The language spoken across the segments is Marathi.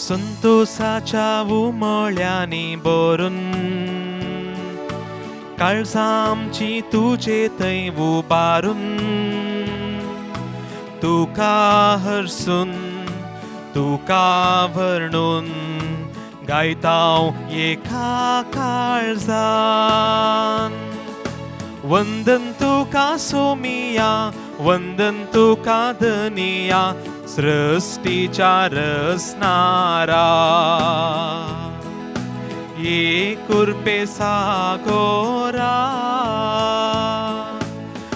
संतोषाच्या उमळ्याने भरून काळजामची तुझे थंय उबारून तुका हरसून तुका वर्णून गायताव एका काळजान. वंदन तुका सोमिया वंदन तुका धनिया सृष्टीच्या रचणारा. ये कृपे सागोरा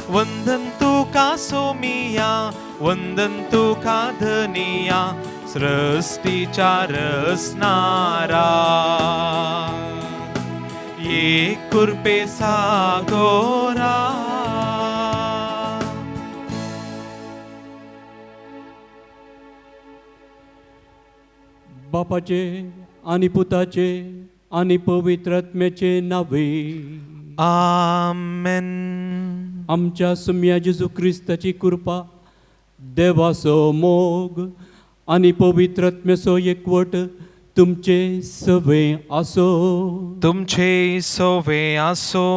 वंदन तुका सोमिया वंदन तुका धनिया सृष्टीच्या रचणारा. ये कृपे सागोरा. बापाचे आणि पुताचे आणि पवित्र आत्म्याचे नावे. आमेन. आमच्या सुम्या जेजू ख्रिस्ताची कृपा, देवाचो मोग आणि पवित्र आत्म्याचो एकवट तुमचे सवे आसो. तुमचे सवे आसो.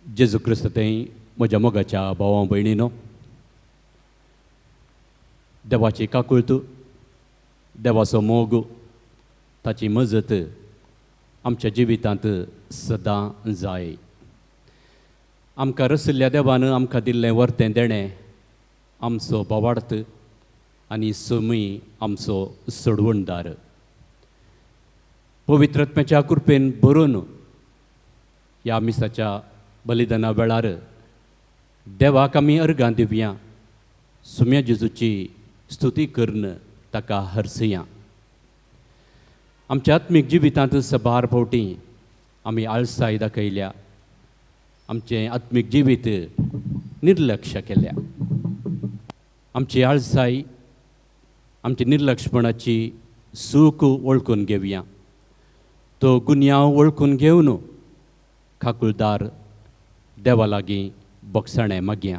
जेजू ख्रिस्त थंय म्हज्या मोगाच्या भावां भयणीनो, देवाची काकुळत, देवाचो मोग, ताची मजत आमच्या जिवितांत सदां जाय. आमकां रसल्ल्या देवान आमकां दिल्लें वर्तें देणें आमचो बोवार्थ आनी सोमी आमचो सोडवणदार. पवित्र आत्म्याच्या कृपेन भरून ह्या मिसाच्या बलिदाना वेळार देवाक आमी अर्गां दिवया. सुम्या जेजूची स्तुती करून ताका हरसया. आमच्या आत्मीक जिवितांत सबार फावटी आमी आळसाय दाखयल्या, आमचें आत्मीक जिवीत निर्लक्ष केल्या. आमची आळसाय, आमची निर्लक्षपणाची सूख वळखून घेवया. तो गुन्यांव वळखून घेवन खाकुळदार देवा लागीं बोगसाणें मागया.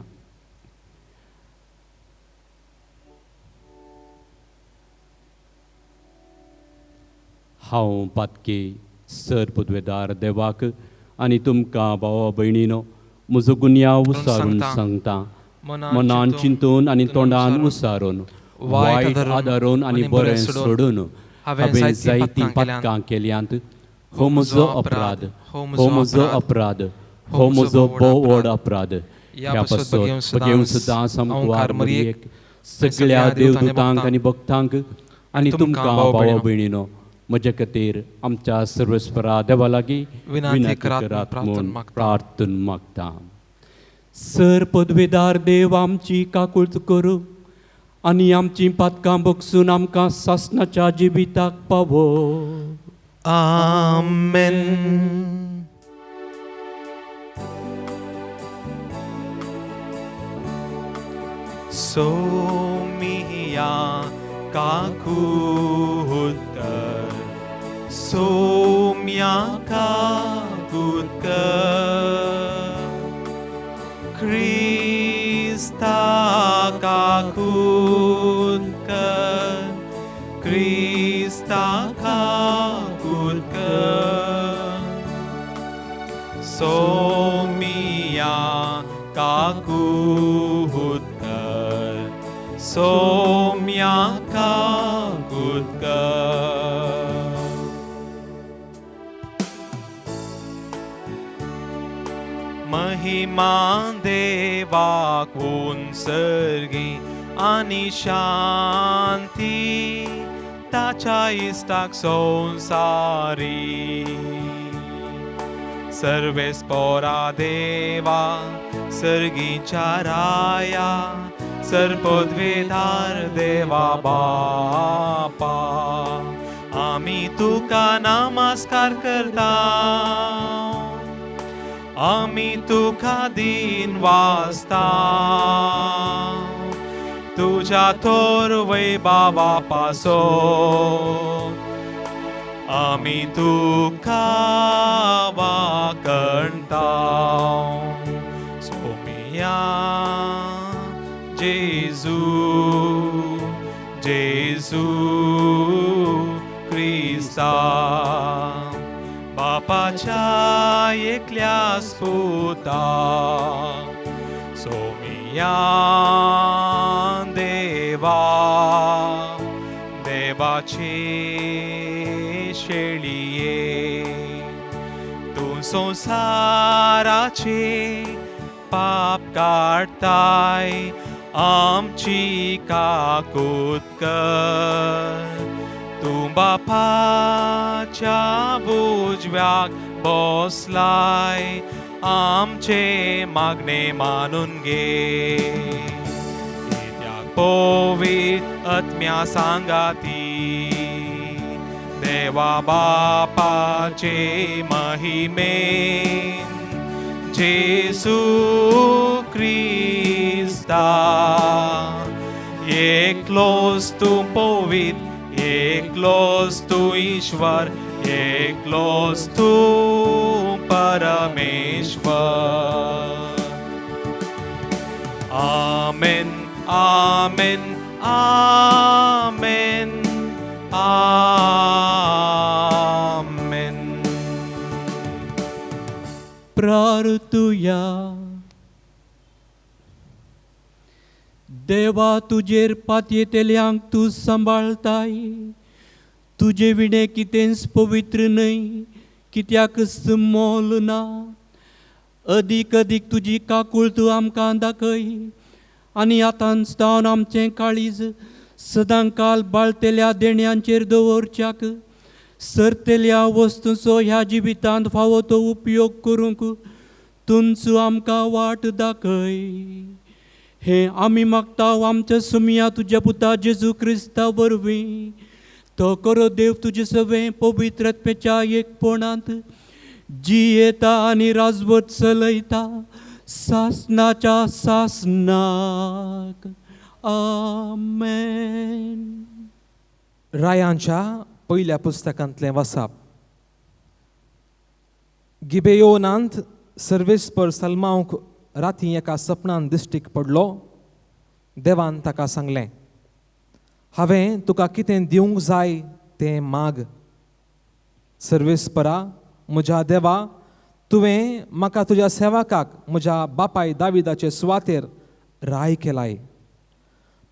हांव पातकी सर पदवेदार देवाक आनी तुमकां भावा भयणीनो म्हजो गुन्यांव उसारून सांगता. मनान चिंतून आनी तोंडान उसारून वायट आदारून आनी बरें सोडून हांवें जायतीं पातकां केल्यांत. हो म्हजो अपराध, हो म्हजो अपराध, हो म्हजो भोव व्हड अपराध. ह्या पासत घेवन सदां समकुवार मरयेक सगळ्या देवदूतांक आनी भक्तांक आनी तुमकां भावा भयणीनो म्हजे खातीर आमच्या सर्वेस्परा देवा लागीं विनंती करात म्हूण प्रार्थना मागता. सर पदवेदार देव आमची काकुळट करूं आनी आमची पातकां बगसून आमकां सासणाच्या जिविताक पावो. आमेन. सोमिया काकुळकर सोम्या काकुळकर ख्रिस्ता काकुळकर ख्रिस्ता काकुळकर सोमिया काकुळकर सोम्या काकुळकर. महिमा देवाक उंसर्गी आनी शांती ताच्या इष्टाक संसारी. सर्वेस्परा देवा सर्गीच्या राया सरपदवेदार देवा बापा आमी तुका नमस्कार करता. आमी तुका दिन वाजता. तुझ्या थोर वैभवा पासोन आमी तुका वाकणता. सोमिया जेजू जेजू जेसू क्रिस्ता बापाच्या एकल्या स्पुता सोमिया देवा देवाचे शेळिये तू संसाराचे पाप काढताय आमची काकूत कर तू बापाच्या उजव्याक बसलाय आमचे मागणे मानून घे कित्याक पवित्र आत्म्या सांगाती देवा बापाचे महिमेन जेसू क्रिस्ता एकलोच तू पवित्र एकलोच तू ईश्वर एकलोच तू परमेश्वर आमेन आमेन आमेन आमेन प्रार्थुया देवा तुजेर पातयेतेल्यांक तू सांबाळताय तुजे विणे कितेंच पवित्र न्हय कित्याकच मोल ना अदीक अदीक तुजी काकूळ तूं आमकां दाखय आनी आतांच जावन आमचें काळीज सदां काल बाळतेल्या देण्यांचेर दवरच्याक सरतेल्या वस्तूंचो ह्या जिवितांत फावो तो उपयोग करूंक तुमचो आमकां वाट दाखय हे आमी मागता आमच्या सुमिया तुज्या पुता जेजू क्रिस्ता वरवीं तो करो देव तुजे सवे पवित्र आत्म्याच्या एकपणांत जी येता आनी राजवट चलयता सासनाच्या सासनाक आमेन. रायांच्या पयल्या पुस्तकांतलें वाचप. गिबेयोनांत सर्वेस्पर सल्मांक राती एका सपनांत दिश्टीक पडलो. देवान ताका सांगलें, हांवें तुका कितें दिवंक जाय तें माग. सर्वेस्परा, म्हज्या देवा, तुवें म्हाका तुज्या सेवकाक म्हज्या बापाय दाविदाचे सुवातेर राय केलाय.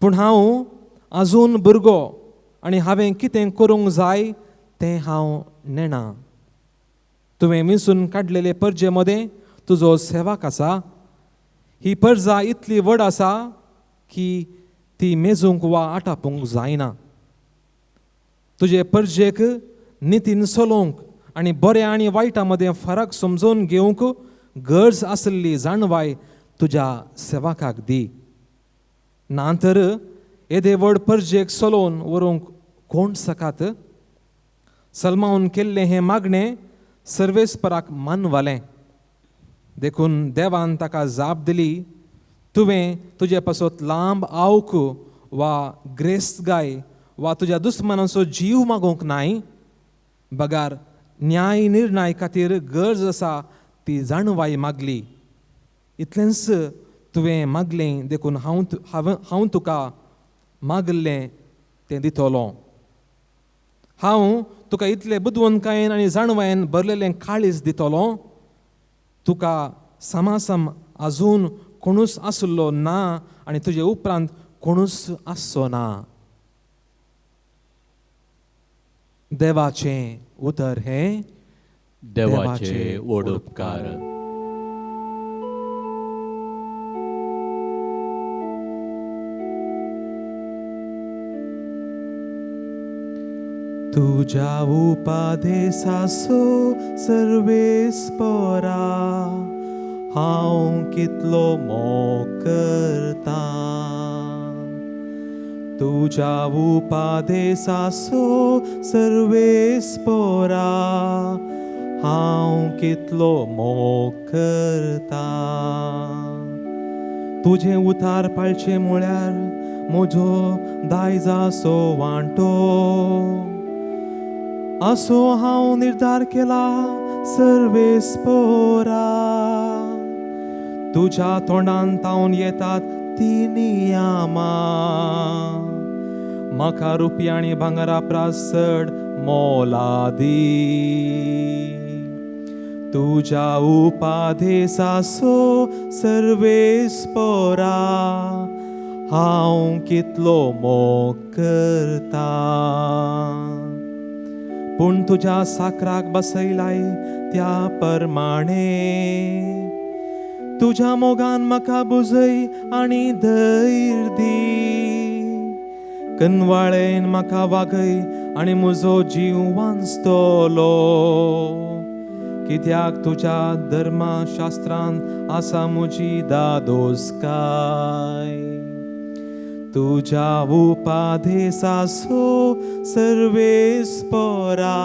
पूण हांव आजून भुरगो आनी हांवें कितें करूंक जाय तें हांव नेना. तुवें विंचून काडलेले पर्जे मदें तुजो सेवक आसा. ही पर्जा इतली व्हड आसा की ती मेजूंक वा आटापूंक जायना. तुजे पर्जेक नितीन चलोवंक आनी बऱ्या आनी वायटा मदें फरक समजून घेवंक गरज आसली जाणवाय तुज्या सेवकाक दी. नांतर येदे व्हड पर्जेक चलोवन व्हरूंक कोण सकात. सल्मावन केल्लें हें मागणें सर्वेस्पराक मानवालें. देखून देवान ताका जाप दिली, तुवें तुजे पासत लांब आवक वा ग्रेस्त गाय वा तुज्या दुस्मानाचो जीव मागोवंक नाय. बगार न्याय निर्णय खातीर गरज आसा ती जाणवाय मागली. इतलेंच तुवें मागलें, देखून हांव तुका मागल्लें तें दितलो. हांव तुका इतलें बुदवंतकायेन आनी जाणवायेन भरलेलें काळीज दितलो. तुका समासम आजून कोणूच आसलो ना आनी तुजे उपरांत कोणूच आसचो ना. देवाचें उतर हें देवाचे व्हड उपकार. तुझ्या उपादेसाचो सर्वेस्परा हांव कितलो मोग करता. तुझ्या उपादेसाचो सर्वेस्परा हांव कितलो मोग करता. तुझे उतार पाळचे म्हळ्यार म्हजो दायजाचो वांटो. असो हांव निर्धार केला सर्वेस्परा. तुझ्या तोंडान तावन येतात ती नियमां. म्हाका रुपया आनी भांगरा प्रासड मोलादी. तुझ्या उपादेसाचो सर्वेस्परा हांव कितलो मोग करता. पूण तुझ्या साकराक बसयलाय त्या परमाणे तुझ्या मोगान म्हाका बुजय आनी धैर्य दी. कनवाळेन म्हाका वागय आनी म्हजो जीव वांचतलो. कित्याक तुझ्या धर्मशास्त्रांत आसा म्हजी दादोसकाय. तुझ्या उपादेसाचो सर्वेस्परा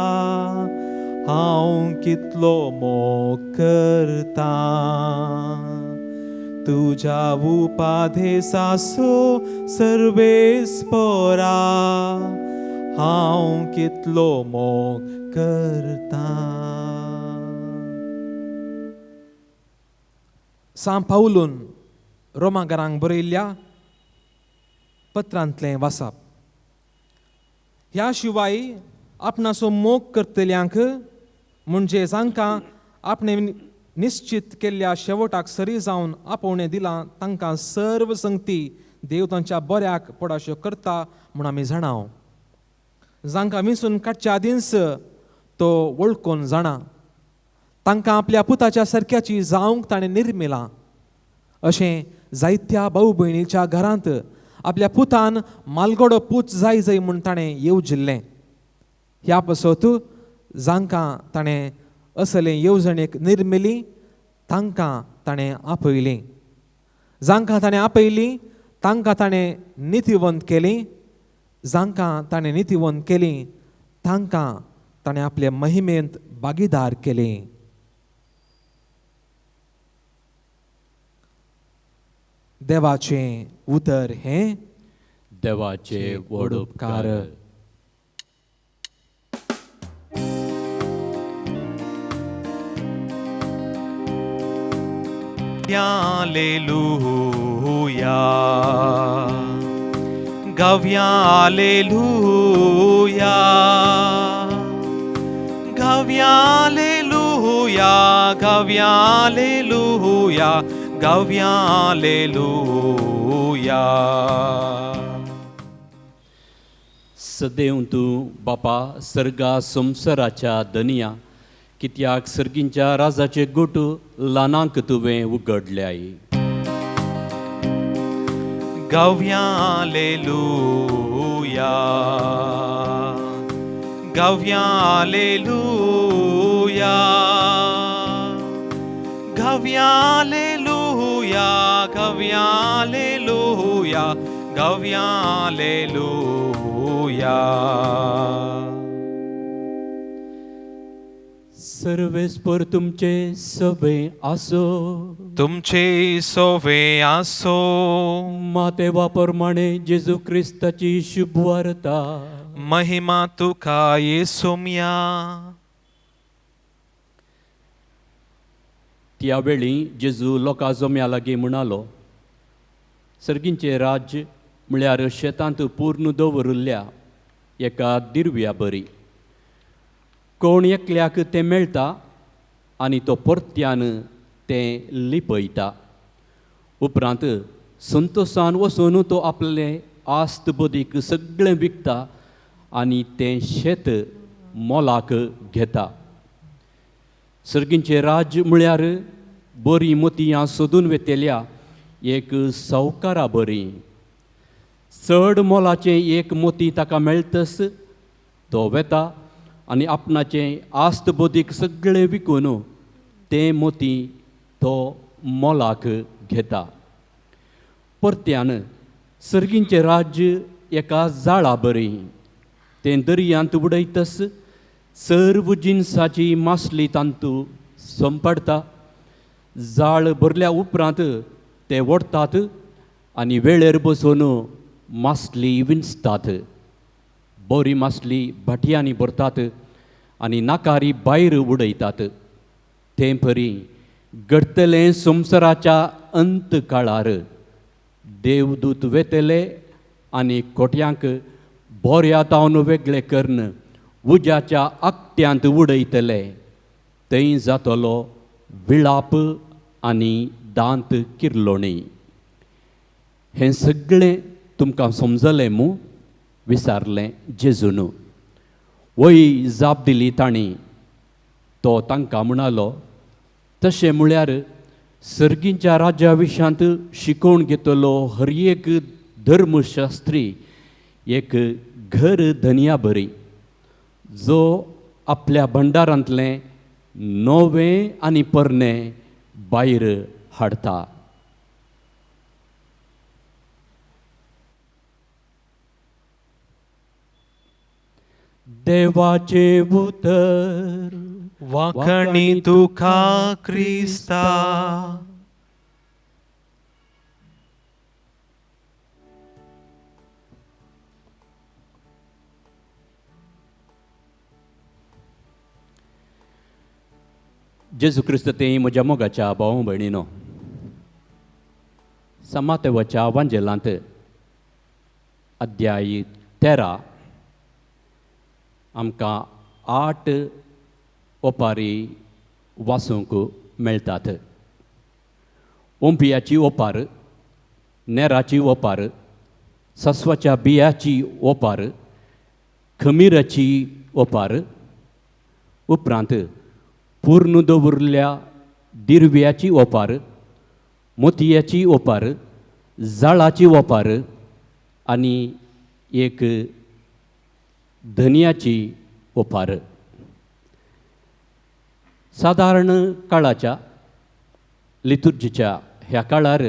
हांव कितलो मोग करता. तुझ्या उपादेसाचो सर्वेस्परा हांव कितलो मोग करता. सांत पाऊलून रोमाकारांक बरयल्ल्या पत्रांतलें वाचप. ह्या शिवाय आपणाचो मोग करतल्यांक म्हणजे जांकां आपणे निश्चित केल्ल्या शेवटाक सरी जावन आपोवणें दिलां तांकां सर्व संगती देव तांच्या बऱ्याक पडाश्यो करता म्हूण आमी जाणाव. जांकां विंचून काडच्या आदींच तो वळखून जाणा. तांकां आपल्या पुताच्या सारक्याची जावंक ताणें निर्मिलां. अशें जायत्या भाऊ भयणीच्या घरांत आपल्या पुतान मालगडो पूत जाय जय म्हूण ताणें येवजिल्लें. ह्या पासत जांकां ताणें असले येवजणेक निर्मिली तांकां ताणें आपयलीं. जांकां ताणें आपयलीं तांकां ताणें नितीवंत केलीं. जांकां ताणें नितीवंत केलीं तांकां ताणें आपले महिमेंत भागीदार केलीं. देवाचें उतर हें देवाचे व्हड उपकार. Alleluia. Gavia alleluia. Gavia alleluia. Gavia alleluia. Gavia alleluia. सदैव तूं बापा सर्गा संवसाराच्या दनिया कित्याक सर्गींच्या राजाचे गोट ल्हानांक तुवें उगडल्याय. Gavia alleluia. Gavia alleluia. Gavia alleluia. Gavia alleluia. Gavia alleluia. सर्वेस्पर तुमचे सवे आसो. तुमचे सोवे आसो. मातेवा प्रमाणे जेजू क्रिस्ताची शुभ वार्ता. महिमा तुका येसुम्या. त्या वेळी जेजू लोकां जम्या लागीं म्हणालो, सर्गींचे राज्य म्हळ्यार शेतांत पूर्ण दवरिल्ल्या एका दिरव्या बरी. कोण एकल्याक तें मेळटा आनी तो परत्यान तें लिपयता. उपरांत संतोशान वचून तो आपले आस्त बदीक सगळें विकता आनी तें शेत मोलाक घेता. सर्गींचे राज्य म्हळ्यार बरी मोतयां सोदून वेतेल्या एक सावकारा बरी. चड मोलाचें एक मोती ताका मेळटस तो वेता आनी आपणाचें आस्त बदीक सगळें विकून तें मोती तो मोलाक घेता. परत्यान सर्गींचें राज्य एका जाळा बरी. तें दर्यांत उडयतस सर्व जिन्साची मासली तांतू संपडता. जाळ भरल्या उपरांत ते ओडतात आनी वेळेर बसून मासली विंचतात. बरी मासली भाटयांनी भरतात आनी नाकारी भायर उडयतात. ते परी घडतलें संवसाराच्या अंत काळार देवदूत वेतले आनी कोट्यांक बोऱ्यातावन वेगळे कर्ण उज्याच्या आकट्यांत उडयतले थंय जातलो विळाप आनी दांत किर्लोणी. हें सगळें तुमकां समजलें मू विचारलें जेजून. वय जाप दिली तांणी. तो तांकां म्हणलो, तशें म्हळ्यार सर्गींच्या राज्या विशयांत शिकोवन घेतलो हर एक धर्मशास्त्री एक घर धन्या बरी, जो आपल्या भंडारांतलें नवें आनी पोरनें भायर हाडटा. देवाचे उतर वाखणी तुका क्रिस्ता. जेजू क्रिस्त तें म्हज्या मोगाच्या भाव भयणीनो, समातेवाच्या वांजेलांत अध्याय 13 आमकां 8 ओपारी वाचूंक मेळटात. ओंपियाची ओपार, नेराची ओपार, सस्वाच्या बियाची ओपार, खमीराची ओपार, उपरांत पूर्ण दवरल्या दिरव्याची ओपार, मोतयाची ओपार, जाळाची ओपार आनी एक धन्याची ओपार. साधारण काळाच्या लितुर्जीच्या ह्या काळार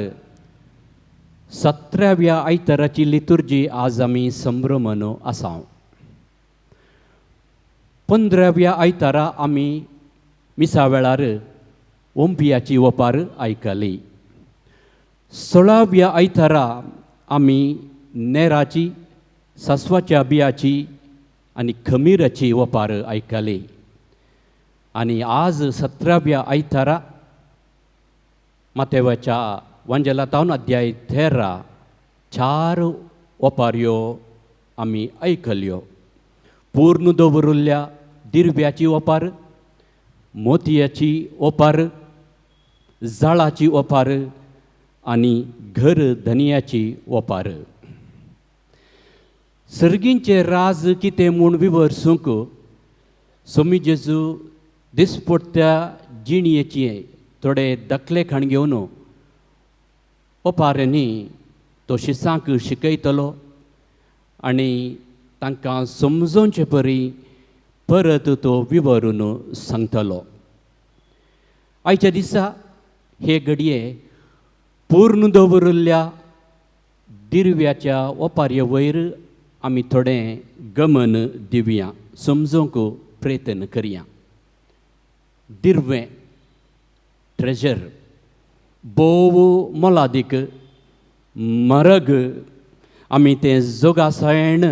17व्या आयताराची लितुर्जी आज आमी संभ्रमन आसां. 15व्या आयतारा आमी मिसा वेळार ओंपियाची ओपार आयकली. 16व्या आयतारा आमी नेराची, सस्वाच्या बियाची आनी खमीराची ओपार आयकली. आनी आज 17व्या आयतारा मातेवाच्या वांजेलांतावन अध्याय 13 4 ओपाऱ्यो आमी आयकल्यो. पूर्ण दवरल्या दिरव्याची ओपार, मोतयाची ओपार, जाळाची ओपार आनी घर धन्याची ओपार. सर्गींचे राज कितें म्हूण विवरसूंक सोमी जेजू दिसपट्ट्या जिणयेची थोडे दखलेखाण घेवन ओपारांनी तो शिसांक शिकयतलो आनी तांकां समजोवचे परी परत तो विवरून सांगतलो. आयच्या दिसा हे घडये पूर्ण दवरल्या दिरव्याच्या ओपाऱ्ये वयर आमी थोडें गमन दिवया, समजूंक प्रयत्न करया. दिरवें ट्रेजर, बोव मोलादीक म्हारग आमी तें जोगासायण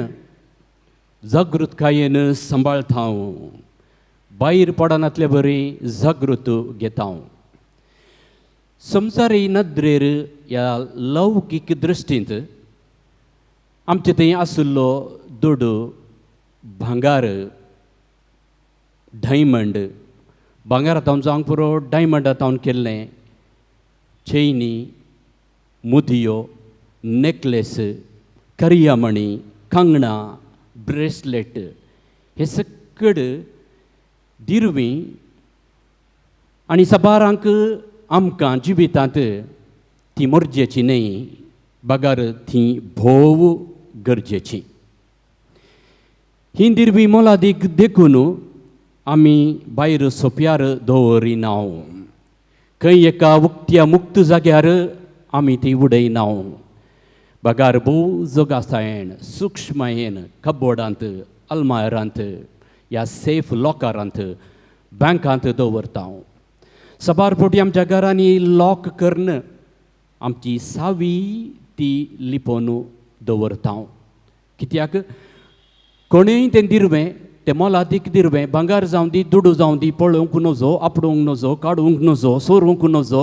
जागृतकायेन सांबाळता, भायर पडनातले बरी जागृत घेता. संवसारी नदरेर ह्या लौकीक दृश्टींत आमचे थंय आशिल्लो दूड, भांगार, डायमंड, भांगारांतावन जावंक पुरो डायमंडांतावन केल्लें चैनी, मुदयो, नेकलेस, करियामणी, कंगणां, ब्रेसलेट हे सकड दिरवीं आनी सबारांक आमकां जिवितांत ती मोरजेची न्हय, बगार ती भोव गरजेची. ही दिरवीं मोलादीक देखून आमी भायर सोंप्यार दवरिना, खंय एका उक्त्या मुक्त जाग्यार आमी ती उडयना. बगार भोव जोगासायण सूक्ष्मयेन कबोर्डांत, अलमारांत, ह्या सेफ लॉकरांत, बँकांत दवरता. सबार फावटी आमच्या घरांनी लॉक करून आमची सावी ती लिपोवन दवरता. कित्याक कोणेंय तें दिरवें, तें मोलादीक दिरवें, भांगार जावं दी, दुडू जावं दी, पळोवंक नजो, आपडूंक नजो, काडूंक नजो, सोरूंक नजो.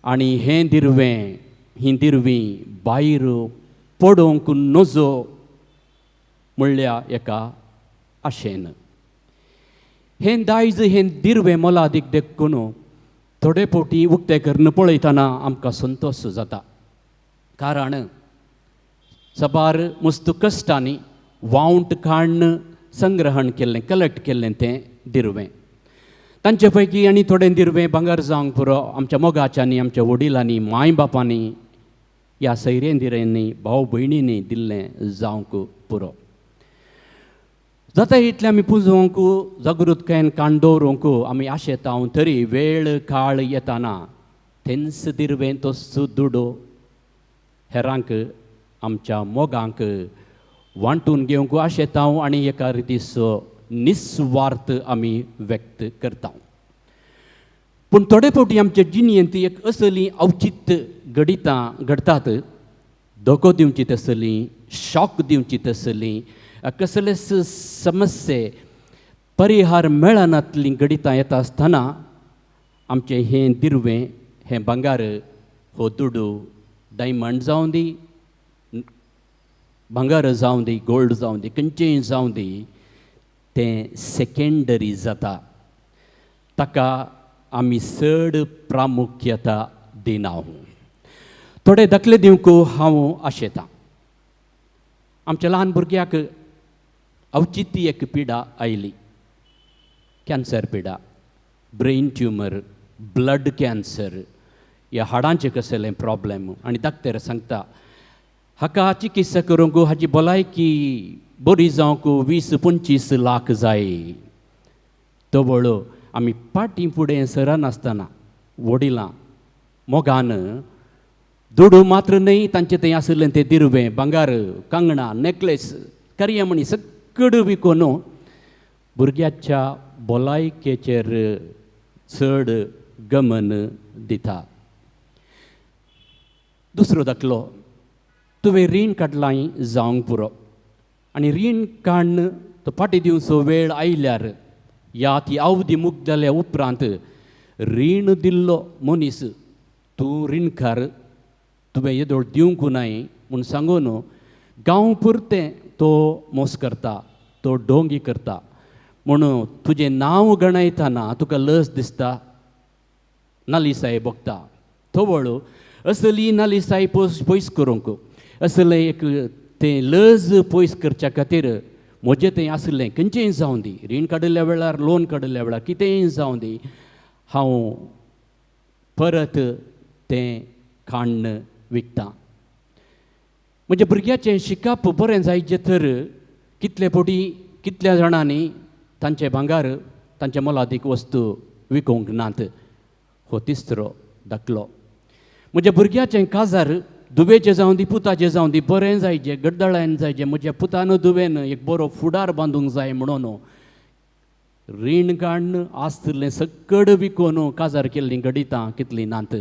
आनी हें दिरवें, ही दिरवीं भायर पडोवंक नजो म्हणल्या एका आशेन. हें दायज हें दिर्वें मोलादीक देखून थोडे फावटी उक्ते करून पळयतना आमकां संतोश जाता. कारण सबार मस्त कश्टांनी वावंट काडून संग्रहण केल्लें, कलेक्ट केल्लें तें दिर्वें. तांचे पैकी आनी थोडें दिर्वें भांगर जावंक पुरो आमच्या मोगाच्यांनी, आमच्या वडिलांनी, माय बापांनी, ह्या सैरेंदिरांनी, भाव भयणींनी दिल्लें जावंक पुरो. जाता इतलें आमी पुंजोवंक, जागृतकायेन काण दवरूंक आमी आशेताव तरी वेळ काळ येताना तेंच दिर्वें तोच दुडो हेरांक, आमच्या मोगांक वांटून घेवंक आशेताव आनी एका रितीचो निस्वार्थ आमी व्यक्त करता. पूण थोडे फावटी आमच्या जिणेंत एक असली औचित्य घडतात, धोको दिवची तसली, शॉक दिवची तसली, कसलेच समस्ये परिहार मेळनातली घडितां येता आसतना आमचें हें दिर्वें, हें भांगार, हो दुडू, डायमंड जावं दी, भांगार जावं दी, गोल्ड जावं दी, खंयचेंय जावं दी, तें सेकेंडरी जाता. ताका आमी चड प्रामुख्यता दिनाव. थोडे दाखले दिवंक हांव आशेतां. आमच्या ल्हान भुरग्याक औचित्य एक पिडा आयली, कॅन्सर पिडा, ब्रेन ट्युमर, ब्लड कॅन्सर, ह्या हाडांचें कसलें प्रॉब्लेम. आनी दाक्तेर सांगता हाका चिकित्सा करूंक हाची भलायकी बरी जावंक 20-25 लाख जाय. तवळ आमी पाटी फुडें सरनासतना वडिलां मोगान दुडू मात्र न्हय, तांचें थंय आसलें तें दिर्वें, भांगार, कंगणां, नेकलेस, करयामणी सगळं विकून भुरग्याच्या भलायकेचेर चड गमन दिता. दुसरो दाखलो, तुवें रीण काडलां जावंक पुरो आनी रीण काडून तो फाटीं दिवचो वेळ आयल्यार या ती अवधी मुक्त जाल्या उपरांत रीण दिल्लो मनीस तूं रीणकार तुवें येदोळ दिवंक न्हय म्हूण सांगून गांव पुरतें तो मोस करता, तो डोंगी करता. म्हणून तुजें नांव गणयतना तुका लज दिसता, नालिसाय भोगता. थोवळ असली नालिसाय पयस करूंक, असलें एक तें लज पयस करच्या खातीर म्हजें तें आसलें खंयचेंय जावं दी, रीण काडिल्ल्या वेळार, लोन काडिल्ल्या वेळार, कितेंय जावं दी, हांव परत तें काडून विकतां. म्हज्या भुरग्याचें शिकप बरें जायचें तर कितले फावटी कितल्या जाणांनी तांचे भांगार, तांचे मोलादीक वस्तू विकूंक नात. हो तिसरो दाखलो. म्हज्या भुरग्याचें काजार दुबेचें जावं दी, पुताचें जावं दी, बरें जायचें, गड्डळान जायचें. म्हज्या पुतान दुवेन एक बरो फुडार बांदूंक जाय म्हणून रीण काडून आसतलें सगळं विकून काजार केल्लीं घडितां कितलीं नात.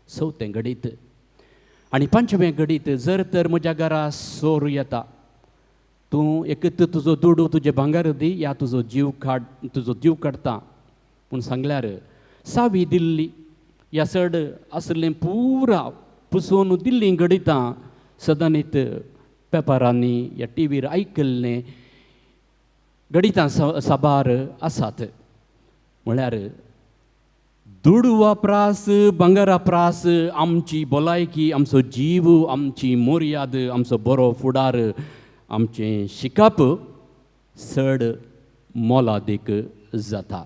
चवथें घडीत आनी पंचमें घडीत, जर तर म्हज्या घरा सोर येता, तूं एकत तुजो दुडू, तुजें भांगार दी, या तुजो जीव काडटा पूण सांगल्यार सावी दिल्ली, ह्या चड आसलें पुरा पुसून दिल्लीं घडितां सदांनीत पेपरांनी या टीव्हीर आयकल्लें घडितां साबार आसात. म्हळ्यार दुडू वापरास, भांगरा प्रास, आमची भलायकी, आमचो जीव, आमची मोर्याद, आमचो बरो फुडार, आमचें शिकप चड मोलादीक जाता.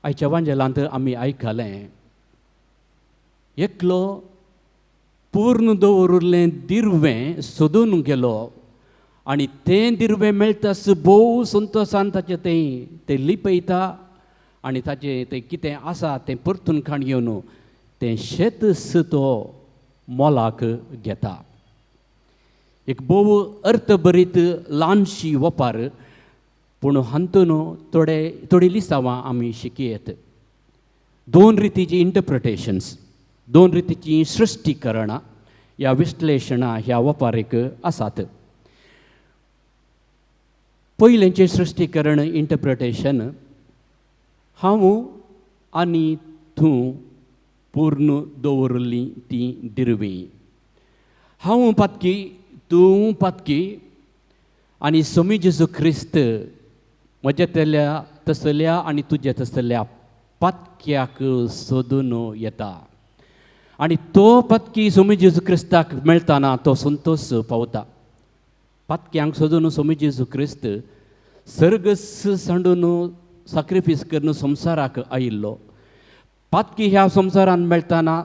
आयच्या वांजेलांत आमी आयकलें एकलो पूर्ण दवरिल्लें दिर्वें सोदून गेलो आनी तें दिर्वें मेळटास भोव संतोशान ताचें तें लिपयता आनी ताचें तें कितें आसा तें परतून काण घेवन तें शेतस तो मोलाक घेता. एक भोव अर्थभरीत ल्हानशी वपार, पूण हातून थोडी लिसांवां आमी शिकयेत. दोन रितीची इंटरप्रिटेशन्स, दोन रितीची सृश्टीकरणां ह्या विश्लेशणां ह्या वपारीक आसात. पयलेंचें सृश्टीकरण, इंटरप्रिटेशन, हांव आनी तूं पूर्ण दवरलीं तीं दिर्वीं. हांव पातकी तूं पातकी आनी सोमी जेजू क्रिस्त म्हज्या तसल्या आनी तुज्या तसल्या पातक्याक सोदून येता आनी तो पातकी सोमी जेजू क्रिस्ताक मेळटाना तो संतोश पावता. पातक्यांक सोदून सोमी जेजू क्रिस्त सर्गस सांडून सॅक्रिफीस करून संवसाराक आयिल्लो. पातकी ह्या संवसारान मेळटाना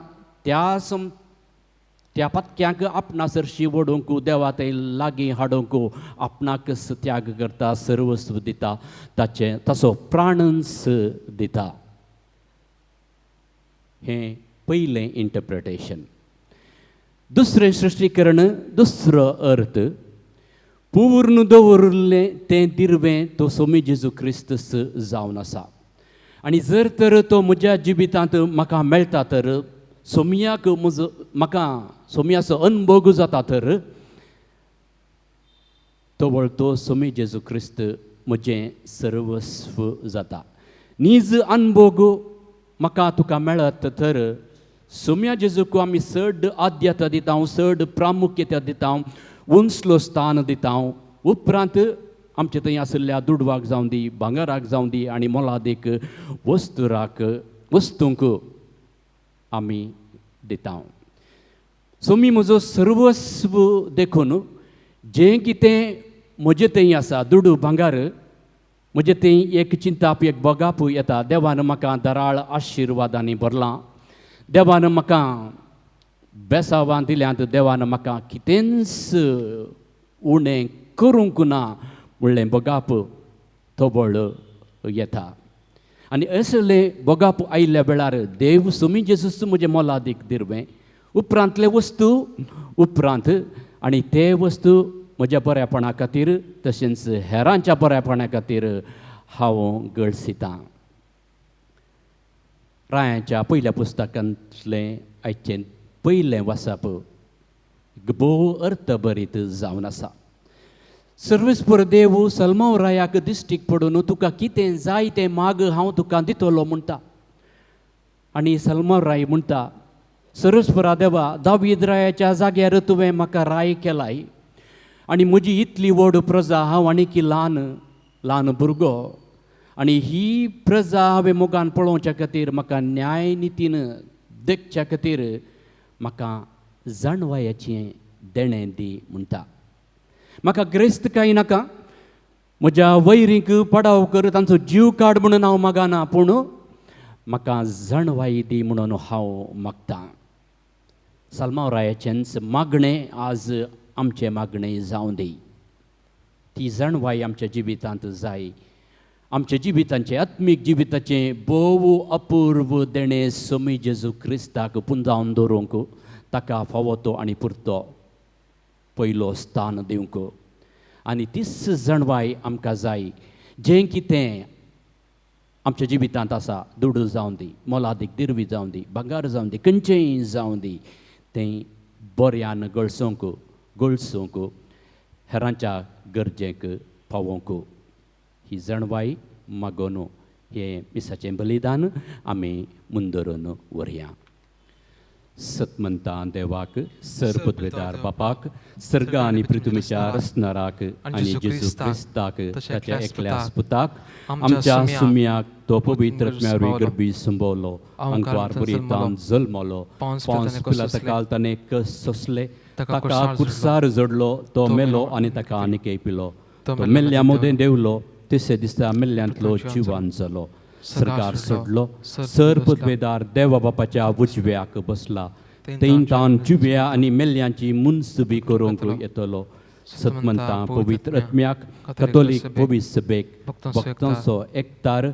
त्या पातक्यांक आपणासरशी ओडूंक देवा थंय लागीं हाडूंक आपणाकच त्याग करता, सर्वस्व दिता, ताचो प्राणच दिता. हें पयलें इंटरप्रिटेशन. दुसरें सृश्टीकरण, दुसरो अर्थ, पूर्ण दवरलें तें दिर्वें तो सोमी जेजू क्रिस्तस जावन आसा. आनी जर तर तो म्हज्या जिवितांत म्हाका मेळटा तर सोमयाक म्हाका सोमयाचो अनुभव जाता तर तो सोमी जेजू क्रिस्त म्हजें सर्वस्व जाता. नीज अनुभव म्हाका तुका मेळत तर सोम्या जेजूक आमी चड आद्यता दिता, चड प्रामुख्यता दिता, उंचलो स्थान दिता. उपरांत आमचे थंय आशिल्ल्या दुडवाक जावं दी, भांगराक जावं दी आनी मोलादीक वस्तूंक आमी दिता. सोमी म्हजो सर्वस्व देखून जें कितें म्हजे थंय आसा, दुडू भांगार, म्हजे थंय एक चिंताप, एक बोगाप येता. देवान म्हाका दराळ आशिर्वादांनी भरलां. देवान म्हाका बेसावां दिल्यांत. देवान म्हाका कितेंच उणें करूंक ना म्हणलें बोगाप तोबळ येता. आनी असलें बोगाप आयिल्ल्या वेळार देव सोमी जेजूस म्हजें मोलादीक दिर्वें, उपरांतले वस्तू उपरांत, आनी ते वस्तू म्हज्या बऱ्यापणा खातीर तशेंच हेरांच्या बऱ्यापणा खातीर हांव गळसितां. रायांच्या पयल्या पुस्तकांतलें आयचें पयलें वाचप भोव अर्थभरीत जावन आसा. सर्वेस्पर देव सलमांव रायाक दिश्टीक पडून तुका कितें जाय तें माग, हांव तुका दितलो म्हणटा. आनी सलमांव राय म्हणटा, सर्वेस्परा देवा, दावीद रायाच्या जाग्यार तुवें म्हाका राय केलाय आनी म्हजी इतली व्हड प्रजा, हांव आनीक ल्हान भुरगो, आनी ही प्रजा हांवें मोगान पळोवच्या खातीर, म्हाका न्याय नितीन देखच्या खातीर म्हाका जाणवायाचें देणें दी म्हणटा. म्हाका ग्रेस्त कांय नाका, म्हज्या वैरीक पडाव कर, तांचो जीव काड म्हणून हांव मागना, पूण म्हाका जाणवाई दी म्हणून हांव मागतां. सलमांव रायाचेंच मागणें आज आमचें मागणें जावं दी. ती जाणवाई आमच्या जिवितांत जाय. आमच्या जिवितांचें, आत्मीक जिविताचें भोव अपूर्व देणें सोमी जेजू क्रिस्ताक पुंजावन दवरूंक, ताका फावो तो आनी पुरतो पयलो स्थान दिवंक. आनी तीच जाणवाय आमकां जाय. जें कितें आमच्या जिवितांत आसा, दुडू जावं दी, मोलादीक दिर्वी जावं दी, भांगार जावं दी, खंयचेंय जावं दी, तें बऱ्यान गळसूंक हेरांच्या गरजेक पावोवंक ही जाणवाय मागोन हें मिसाचें बलिदान आमी मुंदरून व्हरया. सतमंता देवाक, सर्पद्वेदार बापाक, सर्ग आनी पृथ्वीच्या रचणाराक आनी जेजू क्रिस्ताक, ताच्या एकल्याच पुताक, आमच्या सुम्याक तो पवित्र आत्म्यावरवी गर्भी संभोवलो, अंकवार पर्यंतान जल्मलो, पोंस पिलाताकाल ताणें कस सोंसले, ताका कुर्सार जडलो, तो मेलो आनी ताका आनीक पिलो, तो मेल्ल्या मोदें देंवलो, तिसऱ्या दिसा मेल्ल्यांतलो जिवान जालो, सरकार सोडलो, सर्पद्वेदार देवा बापाच्या उजव्याक बसला, थंय तान जिव्या आनी मेल्ल्यांची मुनसबी करूंक येतलो. सतमंता पवित्र आत्म्याक, कॅथोलीक पवित्र सभेक, भक्तांचो एकतार,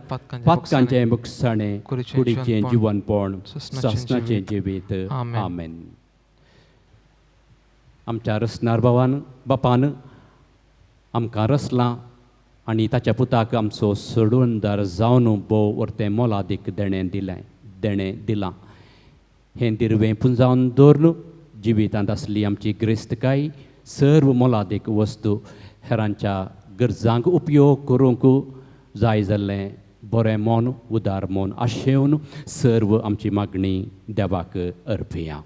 पातकांचें मुखसाणें, कुडीचें जिवनपण, शासनाचें जिवीत. आमेन. आमच्या रचणार बापान आमकां रचलां आनी ताच्या पुताक आमचो सोडवणदार जावन भोव व्हरतें मोलादीक देणें दिलां. हें दिर्वें पुंजावन दवरून जिवितांत आसली आमची ग्रेस्तकाय, सर्व मोलादीक वस्तू हेरांच्या गरजांक उपयोग करूंक जाय जाल्लें बरें मन, उदार मन आशेवन सर्व आमची मागणी देवाक अर्पया.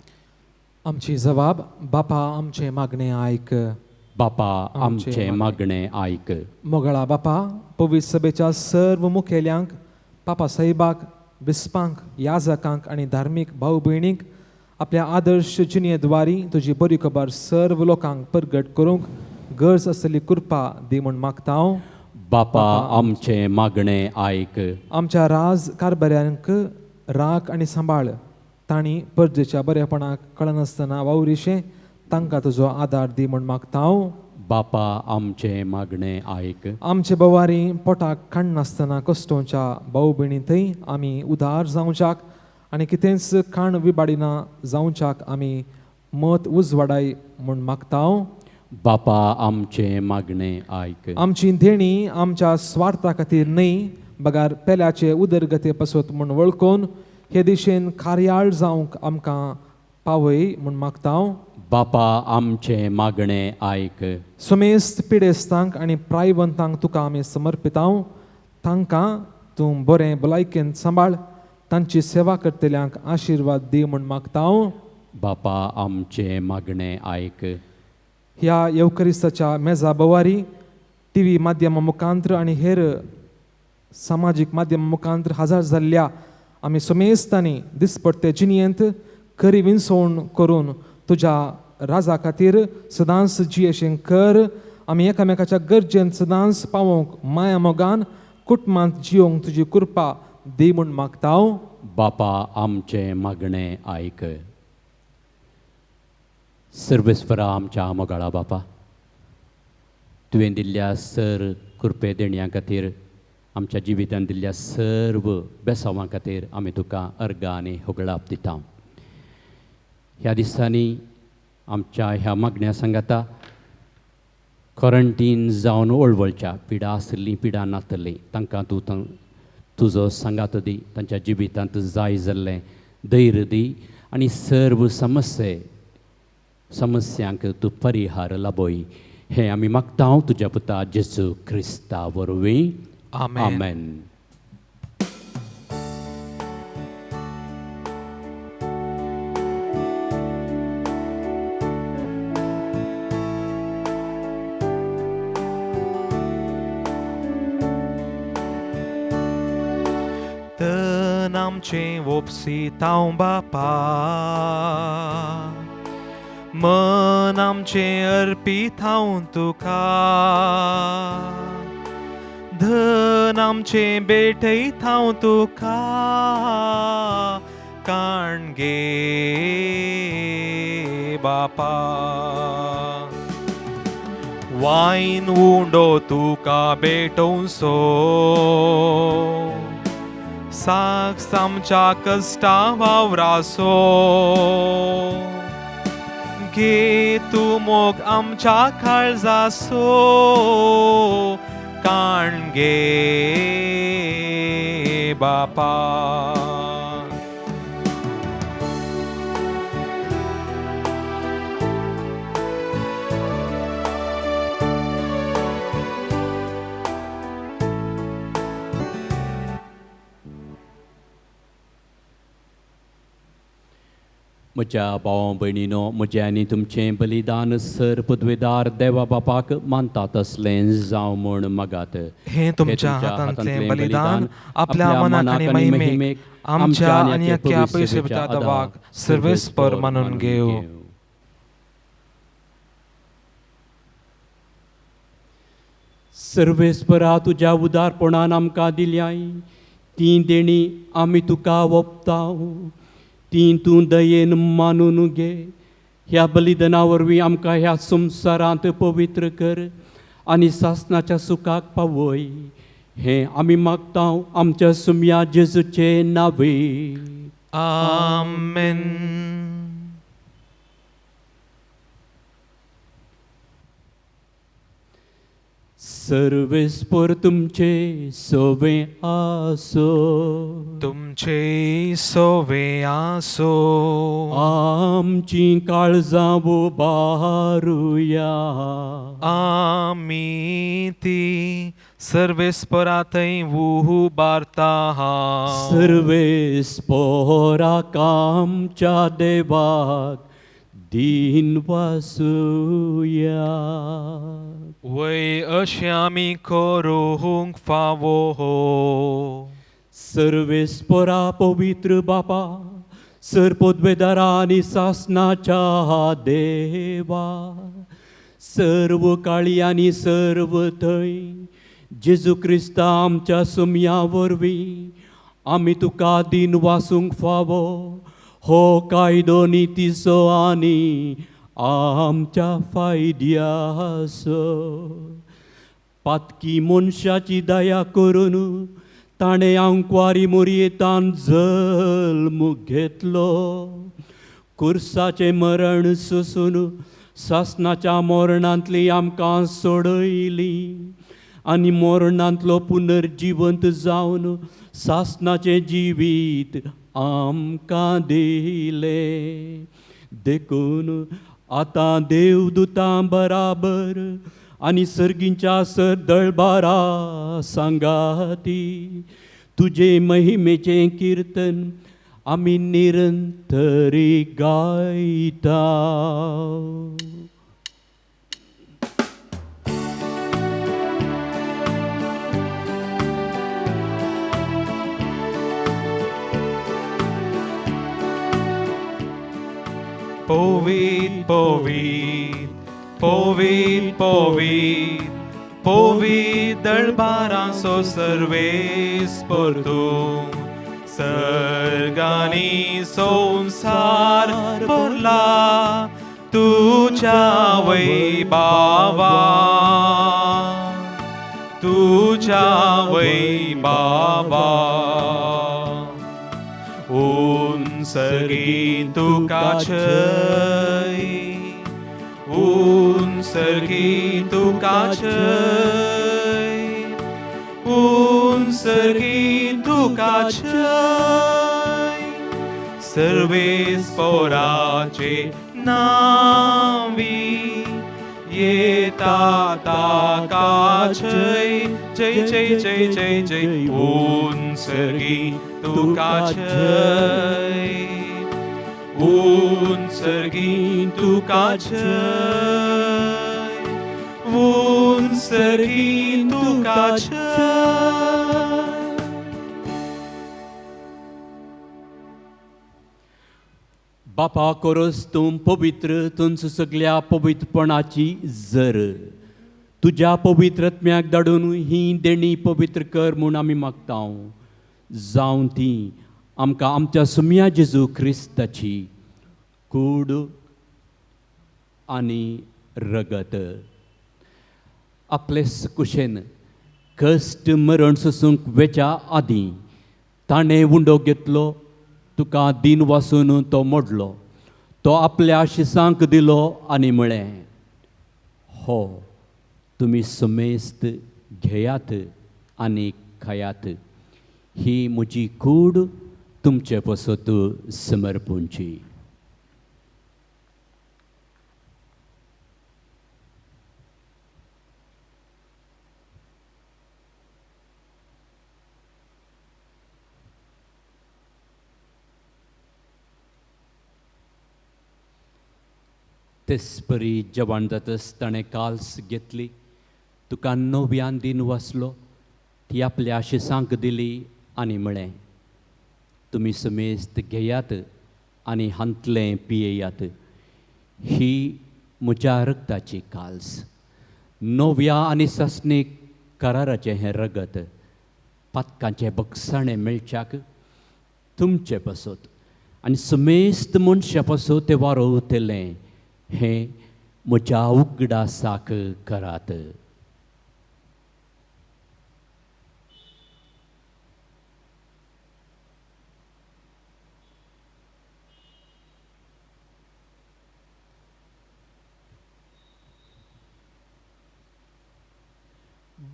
आमची जबाब, बापा आमचे मागणे ऐक. बापा आमचे मागणे ऐक. मोगळा बापा, पवित्र सभेच्या सर्व मुखेल्यांक, पापा साहेबाक, बिस्पांक, याजकांक आणि धार्मिक भाऊ भयणींक आपल्या आदर्श जिणेद्वारी तुजी बरी खबर सर्व लोकांक परगट करूंक गरज असली कृपा दी म्हूण मागता हांव. बापा आमचे मागणे ऐक. आमच्या राज कारभाऱ्यांक राख आनी सांबाळ. तांणी परजेच्या बरेपणाक कळनासतना वावरिशें तांकां तुजो आदार दी म्हूण मागता हांव. बापा आमचे मागणे ऐक. आमचे बोवारी पोटाक खाण नासतना कश्टोवच्या भाऊ भयणी थंय आमी उदार जावच्याक आनी कितेंच खाण विबाडिना जावच्याक आमी मत उजवाडाय म्हूण मागता हांव. बापा आमचे मागणे ऐक. आमची देणी आमच्या स्वार्था खातीर न्हय, बगार पेल्याचे उदरगते पासत म्हूण वळखून हे दिशेन कार्याळ जावंक आमकां पावय म्हूण मागता हांव. बापा आमचे मागणे ऐक. समेस्त पिडेस्तांक आनी प्रायवंतांक तुका आमी समर्पित हांव. तांकां तूं बरें भलायकेन सांबाळ. तांची सेवा करतल्यांक आशिर्वाद दी म्हूण मागता हांव. बापा आमचे मागणे ऐक. ह्या येवकरिस्ताच्या मेजा बोवारी TV माध्यमा मुखांत्र आनी हेर सामाजीक माध्यमा मुखांत्र हजार जाल्ल्या आमी समेस्तांनी दिसपट्टे जिणेंत खरी विंसवण करून तुज्या राजा खातीर सदांच जियेशें कर. आमी एकामेकाच्या गरजेन सदांच पावोवंक माया मोगान कुटुंबांत जियोंक तुजी कृपा दी म्हूण मागता हांव. बापा आमचे मागणे ऐक. सर्वेस्परा आमच्या मोगाळा बापा, तुवें दिल्ल्या सर कृपे देण्यां खातीर, आमच्या जिवितांत दिल्ल्या सर्व बेसांवां खातीर आमी तुका अर्गां आनी होगळाप दिता. ह्या दिसांनी आमच्या ह्या मागण्या सांगाता क्वॉरंटीन जावन वळवळच्या पिडा आसली पिडा नातली तांकां तूं तुजो सांगात दी. तांच्या जिवितांत जाय जाल्लें धैर्य दी आनी सर्व समस्यांक तूं परिहार लाबय. हें आमी मागता हांव तुज्या पुता जेजू क्रिस्ता वरवीं. आमेन. तन आमचें वोपसीत हांव बापा, मन आमचें अर्पीत हांव तुका. धन आमचें भेटयत हांव तुका, काण घे बापा. वायन उंडो तुका भेटोवचो, साक्ष आमच्या कश्टा वावरासो. घे तूं मोग आमच्या काळजासो, काण घे बापा. म्हज्या भावां भयणीनो, म्हजें आनी तुमचें बलिदान सर पदवेदार देवा बापाक मानता तसलें जावं म्हूण मागात. हे तुमच्या हातांतलें बलिदान आपल्या मनाक आनी महिमेक आमच्या आनी अख्ख्या पयशेच्या देवाक सर्वेस्पर मानून घेव. सर्वेस्परा तुज्या उदारपणान आमकां दिल्याय ती देणी आमी तुका ओंपताव. ती तूं दयेन मानून घे. ह्या बलिदाना वरवीं आमकां ह्या संवसारांत पवित्र कर आनी सासणाच्या सुखाक पावय. हें आमी मागतांव आमच्या सुम्या जेजूचे नांवे. आमेन. सर्वेस्पर तुमचे सोवे आसो. तुमचे सोवे आसो. आमची काळजां उबारुया. आमी ती सर्वेस्परा थंय उबारता. सर्वेस्पराक आमच्या देवाक दिन वासूया. वै अशें आमी करूंक फावो. सर्वेस्परा पवित्र बापा, सर्पोद्वेदारा आनी सासनाच्या देवा, सर्व काळी आनी सर्व थंय जेजू क्रिस्ता आमच्या सुमया वरवीं आमी तुका दिन वासूंक फावो. हो कायदो नितीचो आनी आमच्या फायद्याचो. पातकी मनशाची दया करून ताणें आंकवारी मोरयेतान जल्म घेतलो. कुर्साचें मरण सोसून सासनाच्या मोरणांतली आमकां सोडयली आनी मोरणांतलो पुनर्जिवंत जावन सासनाचें जिवीत आमकां दिलें. देखून आतां देवदूतां बराबर आनी सर्गींच्या दळबारा सांगाती तुजे महिमेचें कीर्तन आमी निरंतरी गायता. Povit, povit, povit, povit, povit दळबारांचो Sarves परतूं. सर्गांनी संसार भरला तुझ्या वैभवा. तुझ्या वैभवा उन्सर्गी तुका छय. उन्सर्गी तुका छय. उन्सर्गी तुका छय. सर्वेस्पराचे नावी येता ताका छय. जय जय जय जय जय. उन्सर्गी तुका छय. उन्सर्गी तुका छय. उन्सर्गी तुका छय. बापा कोरस तूं पवित्र, तुमच सगळ्या पवित्रपणाची जर तुज्या पवित्रत्म्याक धाडून ही देणी पवित्र कर म्हूण आमी मागता. जावं ती आमकां आमच्या सुमया जेजू क्रिस्ताची कूड आनी रगत आपले कुशेन कश्ट मरण सोसूंक वेच्या आदीं ताणें उंडो घेतलो. तुका दिन वासून तो मोडलो. तो आपल्या शिसांक दिलो आनी म्हळें, हो तुमी समेस्त घेयात आनी खायात. ही म्हजी कूड तुमचे पसत समर्पूंची. तेसपरी जेवण जातस ताणें काल्स घेतली. तुका नव्यान दिन वासलो. ती आपल्या शिसांक दिली आनी म्हळें, तुमी समेस्त घेयात आनी हांतलें पियेयात. ही म्हज्या रगताची काल्स, नव्या आनी सस्नीक कराराचें हें रगत पातकांचें बगसाणें मेळच्याक तुमचे पासत आनी समेस्त मनशा पासत तें वारोवतलें हें म्हज्या उगडासाक करात.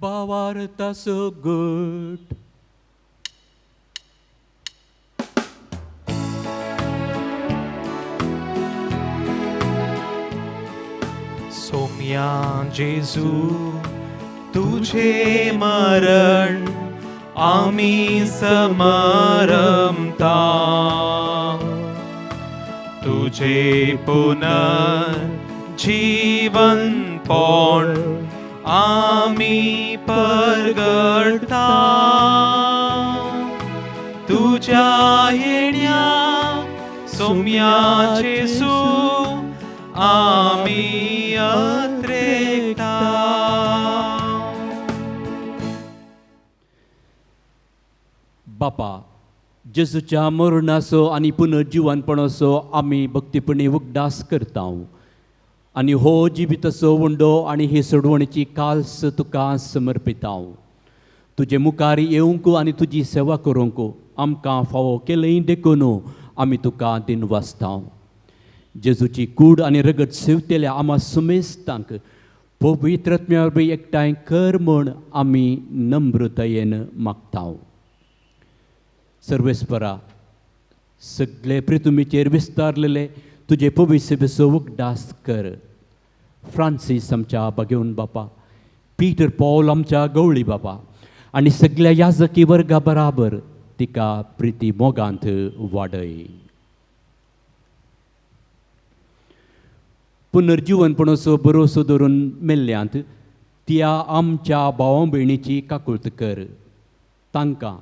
Bavarta so good. सोम्या जेजू तुझे मरण आम्ही समरमता. तुझे पुनर्जीवनपण आम्ही परगडता. तुझ्या येण्या सोम्याचे सू आम्ही अत्रेकता. बापा, जेजूच्या मरणाचो आनी पुनर्जीवनपणाचो आमी भक्तीपणी उगडास करता आनी हो जिविताचो वंडो आनी ही सोडवणेची काल्स तुका समर्पिता. तुजे मुखार येवंक आनी तुजी सेवा करूंक आमकां फावो केलें देखून आमी तुका दिनवासता. जेजूची कूड आनी रगत सेवतेल्या आम्हा सुमेस्तांक पवित्र आत्म्यावर एकठांय कर म्हूण आमी नम्रतायेन मागता. सर्वेस्परा, सगळे पृथ्वीचेर विस्तारलेले तुजे पवित्र सेवेचो उगडास कर. फ्रांसीस आमच्या बागेवन बापा, पीटर पॉल आमच्या गवळी बापा आनी सगळ्या याजकी वर्गा बराबर तिका प्रिती मोगांत वाडय. पुनर्जीवनपणाचो भरोसो धरून मेल्ल्यांत त्या आमच्या भावां भयणीची काकुळट कर. तांकां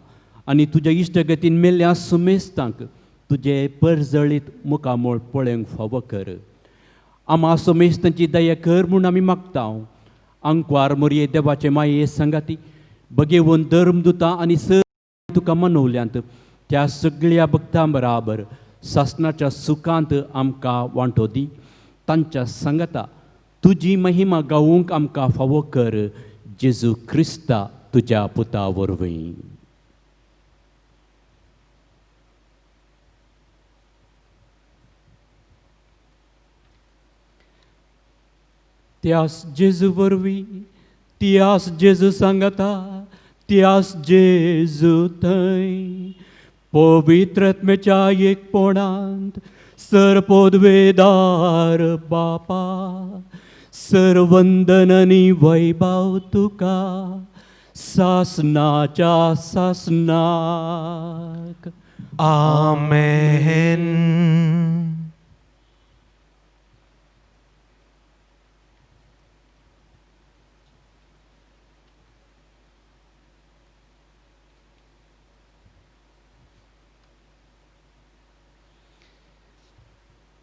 आनी तुज्या इश्टगतीन मेल्ल्या सुमेस्तांक तुजे परजळीत मुखामोळ पळोवंक फावो कर. आम्हा सुमेस्तांची दया कर म्हूण आमी मागता. आंकवार मोरये देवाचे माये संगाती बगेवून धर्मदुतां आनी सर तुका मनवल्यांत त्या सगळ्या भक्तां बराबर सासणाच्या सुखांत आमकां वांटो दी. तांच्या संगता तुजी महिमा गावूंक आमकां फावो कर. जेजू क्रिस्ता तुज्या पुता वरवीं. त्यास जेजू वरवीं, त्यास जेजू सांगता, त्यास जेजू थंय पवित्र आत्म्याच्या एकपणांत सरपोदवेदार बापा, सरवंदन आनी वैभव तुका सासनाच्या सासनाक. आमेन.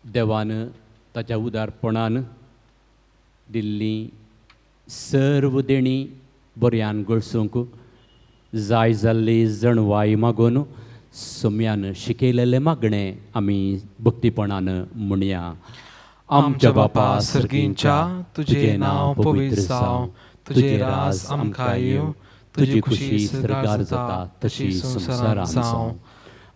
देवान ताच्या उदारपणान दिल्ली सर्व देणी बऱ्यान गळसूंक जाय जाल्ली जणवाय मागून सोम्यान शिकयलेले मागणे आमी भक्तीपणान म्हणया. आमच्या बापा सर्गींच्या, तुझे नाव पवित्र जावं, तुझे राज आमकां येवं, तुजी खुशी सरकार जाता तशी संवसारांत जावं.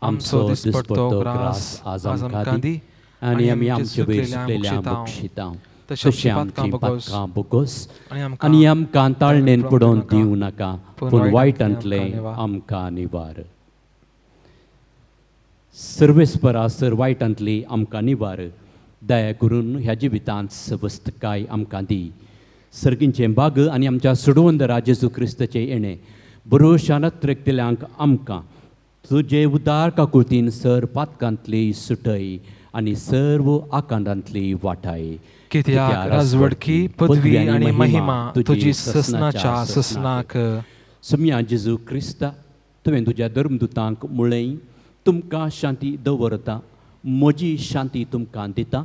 आमचो दिसपडटो ग्रास आज आमकां दी आनी आमी आमचे वयर सुकलेल्या बक्षिता तशें आमची पातकां बोगोस आनी आमकां ताळणेन पडोवन दिवं नाका, पूण वायटांतले आमकां निवार. सर्वेस्परा सर वायटांतली आमकां निवार. दया करून ह्या जिवितांत सवस्तकाय आमकां दी. सर्गींचे बाग आनी आमच्या सोडवंदरा जेजू क्रिस्ताचे येणे बरोशान त्रेकतेल्यांक आमकां तुजे उदार काकुळतीन सर पातकांतली सुटय आनी सर्व आकांडांतली वाटाय. कित्याक राजवडकी पदवी आनी महिमा तुजी ससनाच्या ससनाक. सोम्या जेजू क्रिस्ता, तुवें तुज्या धर्मदुतांक म्हळें तुमकां शांती दवरता, म्हजी शांती तुमकां दिता.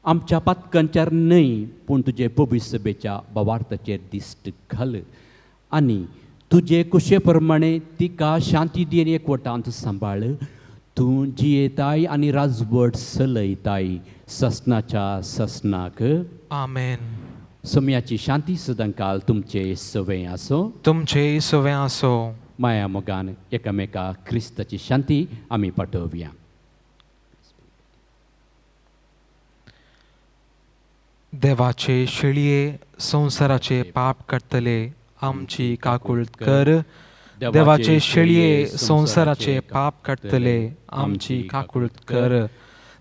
आमच्या पातकांचेर न्हय पूण तुजे पवित्र सभेच्या भावार्थाचेर दिश्ट घाल आनी तुजे कुशे प्रमाणे तिका शांती दियेन एकवटांत सांबाळ. तूं जियेताय आनी राजवट चलयताय ससनाच्या ससनाक. आमेन. सोम्याची शांती सदांकाल तुमचे सवे आसो. तुमचे सवे आसो. माया मोगान एकामेका क्रिस्ताची शांती आमी पाठोवया. देवाचे शेळये संवसाराचे पाप काडटले आमची काकुळट कर. देवाचे शेळये संवसाराचे पाप काडटले आमची काकुळट कर.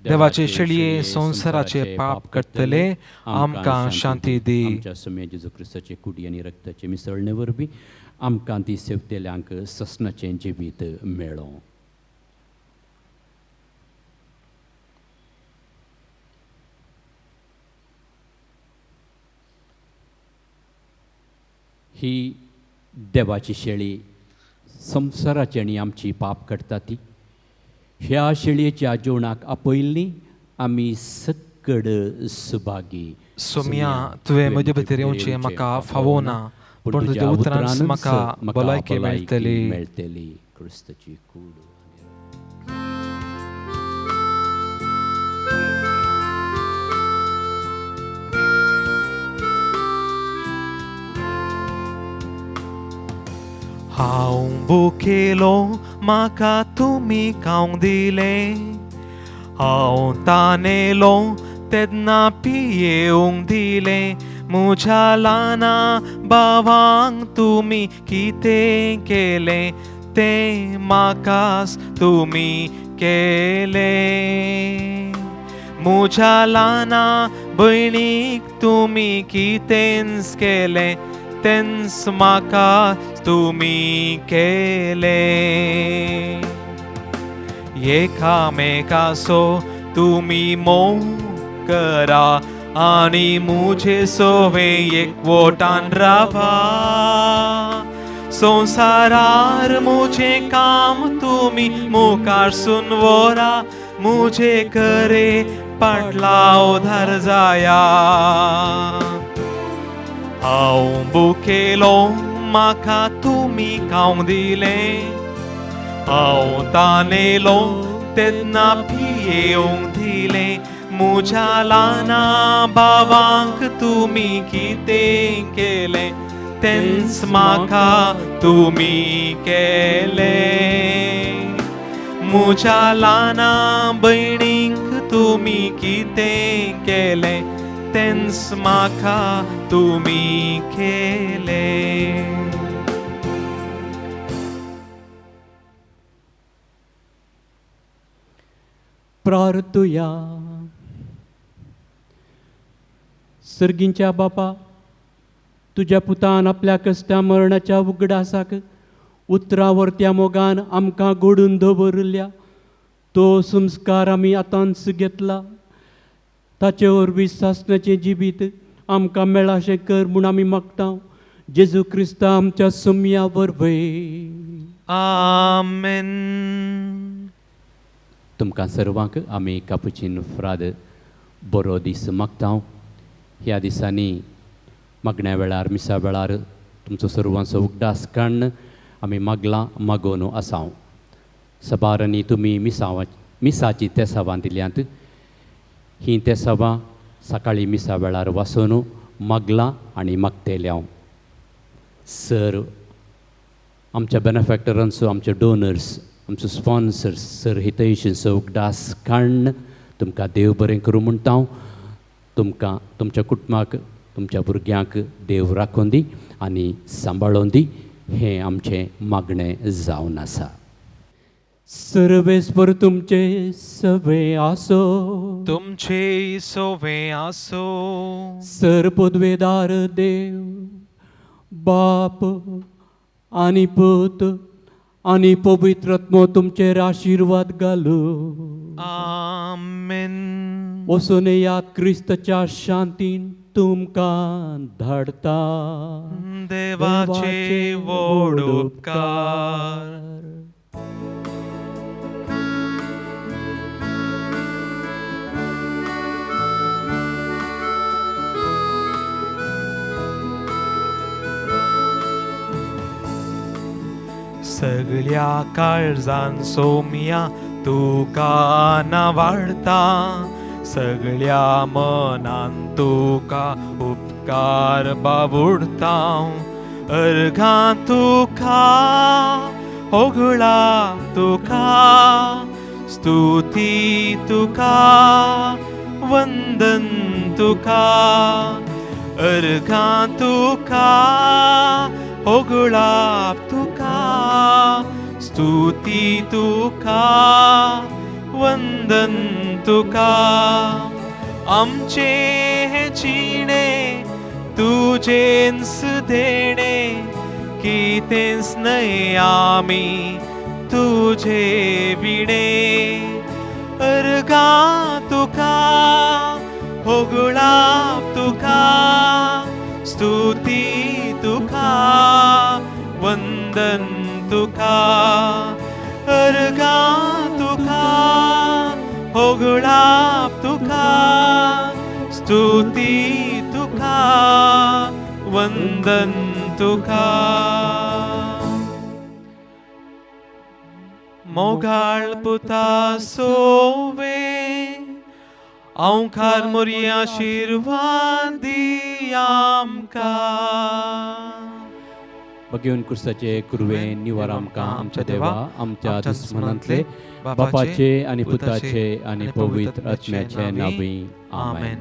देवाचे शेळये संवसाराचे पाप काडटले आमकां शांती दी. आमच्या सोम्या जेजू क्रिस्ताचे कुडी आनी रक्ताचे मिसळणे वरवीं आमकां ती सेवतेल्यांक ससनाचें जिवीत मेळो. ही देवाची शेळी संवसाराची आनी आमची पाप करता ती. ह्या शेळयेच्या जेवणाक आपयल्ली आमी सकड सुभागी. सुम्या तुवें म्हजे भितर येवचें म्हाका फावो ना, पूण तुज्या उतरांत म्हाका भलायकी मेळटली. क्रिस्ताची कूड. हांव भुकेलो म्हाका तुमी खावंक दिलें, हांव तानेलो तेन्ना पियेवंक दिलें. म्हज्या ल्हाना भावांक तुमी कितें केलें तें म्हाकाच तुमी केलें. म्हज्या ल्हाना भयणीक तुमी कितेंच केलें तेंच म्हाका तुमी केलें. एकामेकाचो तुमी मोग करा आनी मुझे सोवे एकवटान रावा. संवसारार मुझे काम तुमी मुखार सुन व्हरा, मुझे करे पाटलाव धार जाया. हांव भुकेलो म्हाका तुमी खावंक दिलें, हांव तानेलो तेन्ना पियेवंक दिलें. म्हज्या ल्हाना भावांक तुमी कितें केलें तेंच म्हाका तुमी केलें. म्हज्या ल्हाना भयणीक तुमी कितें केलें तेंच म्हाका तुमी केलें. प्रार्थुया. सर्गींच्या बापा, तुज्या पुतान आपल्या कश्टा मरणाच्या उगडासाक उतरावरत्या मोगान आमकां घडून दवरल्या. तो संस्कार आमी आतांच घेतला. ताचे वरवीं सासणाचें जिबीत आमकां मेळ्ळा अशें कर म्हूण आमी मागता. जेजू क्रिस्ता आमच्या सुम्या वरवीं. आमेन. तुमकां सर्वांक आमी कापुचीन फ्राद बरो दीस मागता. ह्या दिसांनी मागण्या वेळार मिसा वेळार तुमचो सर्वांचो उगडास काडून आमी मागलां मागोवन आसां. सबारांनी तुमी मिसाची तेसावां दिल्यांत. ही तेसावां सकाळीं मिसा वेळार वाचून मागलां आनी मागतेल्या. सर आमच्या बेनिफॅक्टरांचो, आमचे डोनर्स, आमचो स्पॉन्सर्स, सर हितैशींचो उगडास काडून तुमकां देव बरें करूं म्हणटा. तुमकां, तुमच्या कुटुंबाक, तुमच्या भुरग्यांक देव राखून दी आनी सांबाळून दी. हें आमचें मागणें जावन आसा. सर्वेस्पर तुमचे सवे आसो, तुमचे सोवे आसो. सर पदवेदार देव, बाप आनी पूत आनी पवित्रात्मो तुमचेर आशिर्वाद घालूं. आमेन. वचून येयात क्रिस्ताच्या शांतीन तुमकां धाडटा. देवाचे व्हड उपकार. सगळ्या काळजान सोम्या तुका नावाडता. सगळ्या मनान तुका उपकार बावुडता. अर्घां तुका, होगळा तुका, स्तुती तुका, वंदन तुका. अर्घां तुका, होगळा तुका, स्तुती तुका, वंदन तुका. आमचे हे जिणे तुजेंच देणे, कितेंच न्हय आमी तुजे विणे. अर्घां तुका, होगळा तुका, स्तुती तुका, वंदन तुका अर्गा तुका होगळाप तुका स्तुती तुका वंदन तुका मोगाळ पुता सोवे औंकार मोरी आशीर्वाद दी आमकां बघेवन कुर्साचे कुरवे निवार आमकां आमच्या देवा आमच्या दुस्मनांतले बापाचे आनी पुताचे आनी पवित्र आत्म्याचे नांवी आमेन.